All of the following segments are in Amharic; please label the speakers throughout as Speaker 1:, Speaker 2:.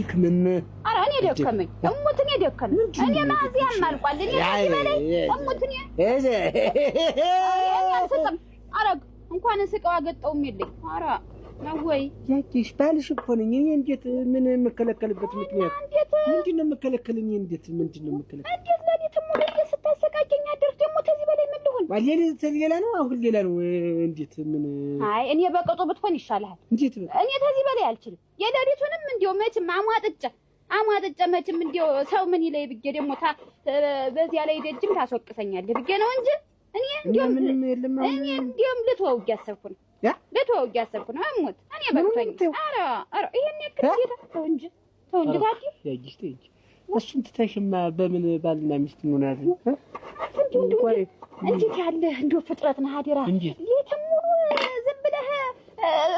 Speaker 1: አትድክምም?
Speaker 2: ኧረ እኔ ደከመኝ እሙት እኔ ደከመኝ እኔ ማዚያም አልቋል እኔ በላይ እሙት እኔ አልሰጥም አረግ እንኳን ስቀው አገጠውም የለኝ ኧረ ነው ወይ
Speaker 1: ያቺሽ ባልሽ እኮ ነኝ እኔ እንዴት ምን የምከለከልበት ምክንያት ምንድነው የምከለከልኝ እንዴት ምንድነው የምከለከል
Speaker 2: እንዴት ለሊት ሙሉ ስታሰቃየኝ አደርክ ደግሞ ከዚህ በላይ ምን ልሁን
Speaker 1: ሌላ ነው አሁን ሌላ ነው እንዴት ምን
Speaker 2: አይ እኔ በቅጡ ብትሆን ይሻላል
Speaker 1: እንዴት
Speaker 2: እኔ ከዚህ በላይ አልችልም የሌሊቱንም እንዲው መችም አሟጥጬ መችም እንዲው ሰው ምን ይለይ ብዬ ደግሞ በዚያ ላይ ደጅም ታስወቅሰኛለህ ብዬ ነው እንጂ እኔ እንዲያውም ልትወው እያሰብኩ ነው እሙት እኔ በቅቶኝ ኧረ ይሄን ያክል ተው እንጂ ታዲ
Speaker 1: ያጂሽ ተይኝ እሱን ትተሽማ በምን ባልና ሚስት እንሆናለን
Speaker 2: እንዴት ያለ እንደው ፍጥረት ነህ አደራ የትም ሙሉ ዝም ብለህ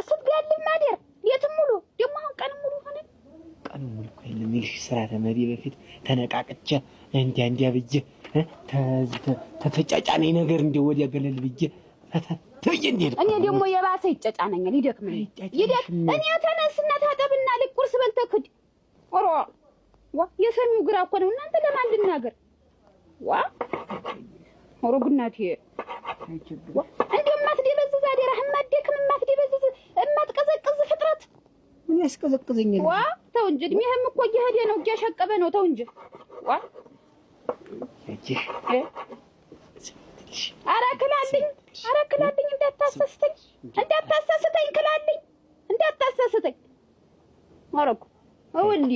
Speaker 2: ስትጋልብ ማደር የትም ሙሉ ደግሞ አሁን ቀን ሙሉ ሆነ
Speaker 1: ቀን ሙሉ እኮ የለም ይልሽ ስራ ተመሪ በፊት ተነቃቅቼ እንዲያ ብዬ ተተጫጫነኝ ነገር እንደው ወዲያ ገለል ብዬ
Speaker 2: እኔ ደግሞ የባሰ ይጨጫነኛል ይደክመኛል እኔ ተነስና ታጠብና ልቁርስ በልተህ ክድ ኦሮ ዋ የሰሚው ግራ እኮ ነው እናንተ ለማን ልናገር ዋ ኦሮ ጉናቴ እንደው ማትደበዝዝ አደረህ ማትደክም ማትደበዝዝ ማትቀዘቅዝ ፍጥረት
Speaker 1: ምን ያስቀዘቅዘኛል
Speaker 2: ዋ ተው እንጂ እድሜህም እኮ እየሄደ ነው እያሸቀበ ነው ተው እንጂ ዋ
Speaker 1: እጂ
Speaker 2: አራክላልኝ እንዳታሳስተኝ ክላልኝ እንዳታሳስተኝ አረኩ ወንዲ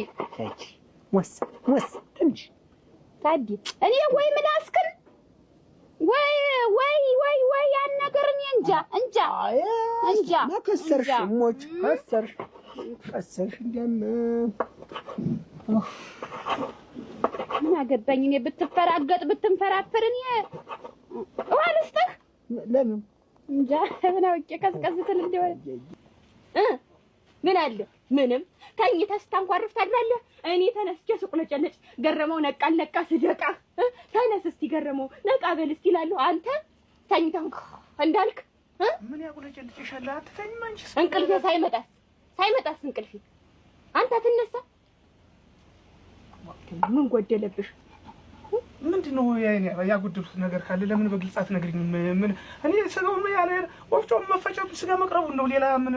Speaker 1: ወስ ትንሽ
Speaker 2: ታዲ እኔ ወይ ምላስክን ወይ ያን ነገር እኔ እንጃ
Speaker 1: ከሰርሽ ሞች ከሰርሽ እንደም
Speaker 2: ምን አገባኝ እኔ ብትፈራገጥ ብትንፈራፈር እኔ ዋልስተህ
Speaker 1: ለምን
Speaker 2: እንጃ ምን አውቄ ቀዝቀዝተል እንደሆነ ምን አለ ምንም ተኝተህ ስታንኳርፍ ታድራለህ እኔ ተነስቼ ሱቅ ነጨነጭ ገረመው ነቃ ስደቃ ተነስ እስቲ ገረመው ነቃ በል እስቲ እላለሁ አንተ ተኝተህ እንዳልክ
Speaker 1: ምን ያቆለጨልጭሻል አትተኝም አንቺ
Speaker 2: እንቅልፌ ሳይመጣስ እንቅልፌ አንተ ትነሳ ምን ጎደለብሽ
Speaker 1: ምንድነው ያጎደሉት ነገር ካለ ለምን በግልጽ አትነግሪኝም ምን እኔ ስጋው ምን ያለ ወፍጮ መፈጨቱ ስጋ መቅረቡ ነው ሌላ ምን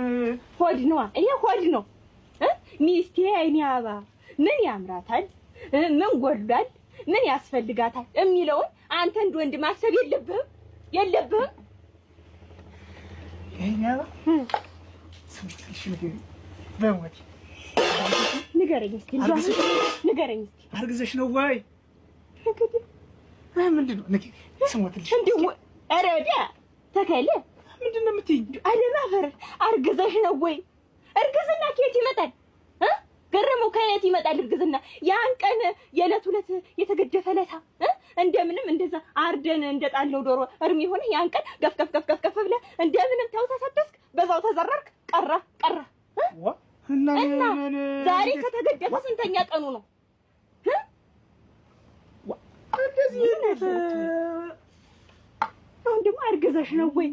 Speaker 2: ሆድ ነው ሚስቴ አይኔ አባ ምን ያምራታል ምን ጎድሏል ምን ያስፈልጋታል የሚለውን አንተ እንደ ወንድ ማሰብ የለብህም
Speaker 1: አይኔ አባ ስምትልሽ በሞት
Speaker 2: ንገረኝ እስኪ አርግዘሽ
Speaker 1: ነው ወይ ምንድነው ነኪ ስሞትልሽ
Speaker 2: እንዴው አረዳ ተከለ
Speaker 1: ምንድነው የምትይኝ
Speaker 2: አለማፈር አርግዘሽ ነው ወይ እርግዝና ከየት ይመጣል ገረመው ከየት ይመጣል እርግዝና ያን ቀን የዕለት የተገደፈ ለታ እንደምንም እንደዛ አርደን እንደጣለው ዶሮ እርም ይሆነ ያን ቀን ገፍ ብለህ እንደምንም ተሳተስክ በዛው ተዘረርክ ቀረ እና ዛሬ ከተገደፈ ስንተኛ ቀኑ ነው አሁን ደግሞ አርገዘሽ ነው ወይ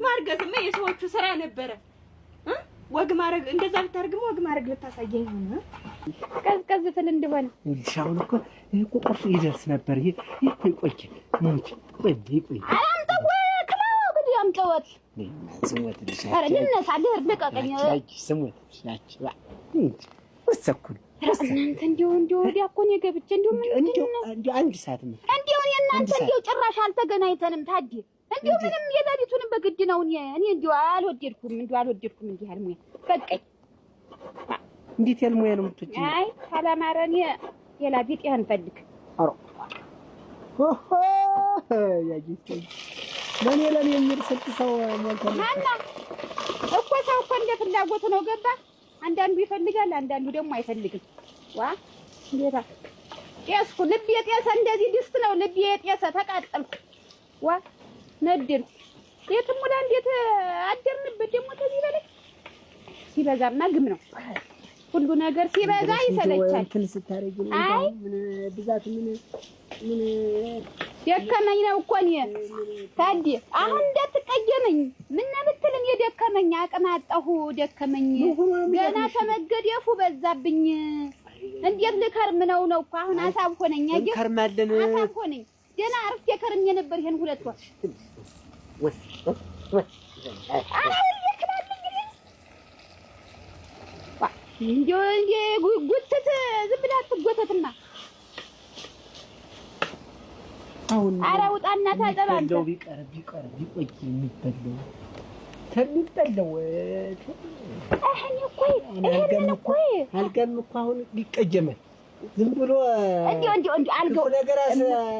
Speaker 2: ማርገዝማ የሰዎቹ ስራ ነበረ ወግ ማረግ እንደዛ ብታርግም ወግ ማረግ ልታሳየኝ ነው ቀዝቀዝ ትል እንደሆነ
Speaker 1: ሻውን እኮ ቁርሱ ይደርስ ነበር ይሄ ቆይ
Speaker 2: አምጣወት
Speaker 1: ስሞት ልሻች
Speaker 2: አረ ልነሳ ልቀቀኝ
Speaker 1: ስሞት ወሰኩን
Speaker 2: እናንተ እንዲው ወዲያ እኮ ነው ገብቼ እንዲው
Speaker 1: አንድ ሰዓት ነው
Speaker 2: እንዲው እናንተ እንዲው ጭራሽ አልተገናኝተንም ታዲ እንዲው ምንም የሌሊቱንም በግድ ነው እኔ እንዲው አልወደድኩም እንዲህ አልሙያ በቃኝ
Speaker 1: እንዴት ያልሙያ ነው የምትወጪ
Speaker 2: አይ ካላማረኝ ሌላ ቢጤህን ፈልግ
Speaker 1: አሮ ያጂት ለኔ የሚል ስልት ሰው ሞልቷል
Speaker 2: ማና እኮ ሰው እኮ እንደ ፍላጎት ነው ገባ አንዳንዱ ይፈልጋል አንዳንዱ ደግሞ አይፈልግም ዋ እንዴታ ጤስኩ ልብ የጤሰ እንደዚህ ድስት ነው ልብ የጤሰ ተቃጠልኩ ዋ ነድር የትም ወደ እንዴት አደርንበት ደግሞ ከዚህ በላይ ሲበዛማ ግም ነው ሁሉ ነገር ሲበዛ ይሰለቻል
Speaker 1: እንትን ስታረጊ ምን ብዛት ምን
Speaker 3: ደከመኝ ነው እኮ እኔ ታዲያ አሁን እንዳትቀየመኝ ምን ብትልም የደከመኝ አቅም አጣሁ ደከመኝ ገና ተመገደፉ በዛብኝ እንዴት ልከርም ነው እኮ አሁን አሳብ ሆነኝ አየ ከርማለን አሳብ ሆነኝ ገና አርፍ የከርም የነበር ይሄን ሁለት ወር እንዴ ጉትት ዝም ብላ አትጎተትና አሁን አራውጣና ታጠባ አንተ ቢቀር ቢቆይ የሚበለው ተሚበለው አሁን እኮ አልገም እኮ አሁን ሊቀጀመ ዝም ብሎ እንዴ አልገው ነገር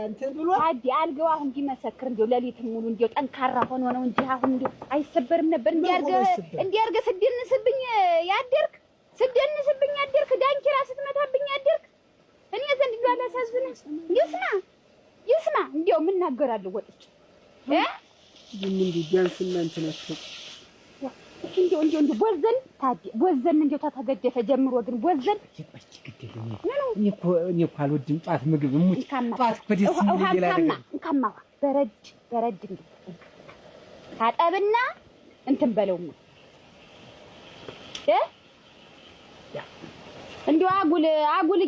Speaker 3: እንትን ብሎ አልገው አሁን ቢመሰክር እንዴ ለሊት ሙሉ እንዴ ጠንካራ ሆኖ ነው እንጂ አሁን እንዴ አይሰበርም ነበር እንዲያርገ ስደንስብኝ ያደርክ ዳንኪራ ስትመታብኝ ያደርክ እኔ ዘንድ እንዴ አላሳዝነ ይስማ እንዴው ምን ናገራለሁ ወጥቼ ምን ቢያንስ እናንተ ናችሁ እንዴው ቦዘን እንዴው ተገደፈ ጀምሮ ግን ቦዘን እኔ እኮ አልወድም ጧት ምግብ ሙት ጧት በደስ ይላል እንካማ በረድ እንዴ ታጠብና እንትን በለው እንዴው አጉል